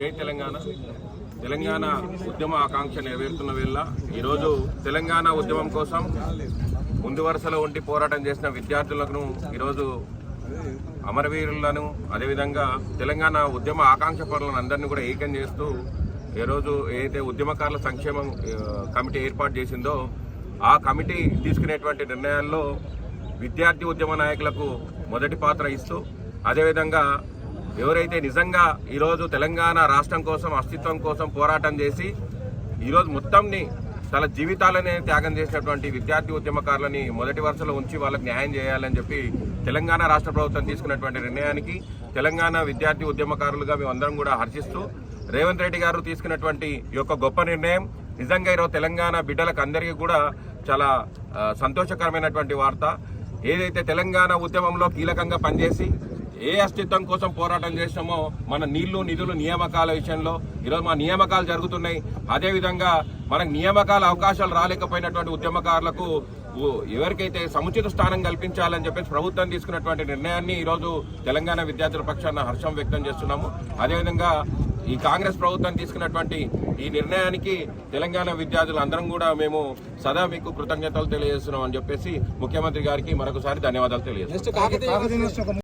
జై తెలంగాణ. తెలంగాణ ఉద్యమ ఆకాంక్ష నెరవేరుతున్న వేళ ఈరోజు తెలంగాణ ఉద్యమం కోసం ముందు వరుసలో ఉండి పోరాటం చేసిన విద్యార్థులను ఈరోజు అమరవీరులను అదేవిధంగా తెలంగాణ ఉద్యమ ఆకాంక్ష పరులను అందరినీ కూడా ఏకం చేస్తూ ఈరోజు ఏదైతే ఉద్యమకారుల సంక్షేమం కమిటీ ఏర్పాటు చేసిందో ఆ కమిటీ తీసుకునేటువంటి నిర్ణయాల్లో విద్యార్థి ఉద్యమ నాయకులకు మొదటి పాత్ర ఇస్తూ అదేవిధంగా ఎవరైతే నిజంగా ఈరోజు తెలంగాణ రాష్ట్రం కోసం అస్తిత్వం కోసం పోరాటం చేసి ఈరోజు మొత్తంని తన జీవితాలనే త్యాగం చేసినటువంటి విద్యార్థి ఉద్యమకారులని మొదటి వరుసలో ఉంచి వాళ్ళకి న్యాయం చేయాలని చెప్పి తెలంగాణ రాష్ట్ర ప్రభుత్వం తీసుకున్నటువంటి నిర్ణయానికి తెలంగాణ విద్యార్థి ఉద్యమకారులుగా మేమందరం కూడా హర్షిస్తూ రేవంత్ రెడ్డి గారు తీసుకున్నటువంటి ఈ యొక్క గొప్ప నిర్ణయం నిజంగా ఈరోజు తెలంగాణ బిడ్డలకు అందరికీ కూడా చాలా సంతోషకరమైనటువంటి వార్త. ఏదైతే తెలంగాణ ఉద్యమంలో కీలకంగా పనిచేసి ఏ అస్తిత్వం కోసం పోరాటం చేసినామో మన నీళ్లు నిధులు నియామకాల విషయంలో ఈరోజు మా నియామకాలు జరుగుతున్నాయి. అదేవిధంగా మనకు నియామకాల అవకాశాలు రాలేకపోయినటువంటి ఉద్యమకారులకు ఎవరికైతే సముచిత స్థానం కల్పించాలని చెప్పేసి ప్రభుత్వం తీసుకున్నటువంటి నిర్ణయాన్ని ఈరోజు తెలంగాణ విద్యార్థుల పక్షాన హర్షం వ్యక్తం చేస్తున్నాము. అదేవిధంగా ఈ కాంగ్రెస్ ప్రభుత్వం తీసుకున్నటువంటి ఈ నిర్ణయానికి తెలంగాణ విద్యార్థులు అందరం కూడా మేము సదా మీకు కృతజ్ఞతలు తెలియజేస్తున్నాం అని చెప్పేసి ముఖ్యమంత్రి గారికి మరొకసారి ధన్యవాదాలు తెలియజేస్తున్నాం.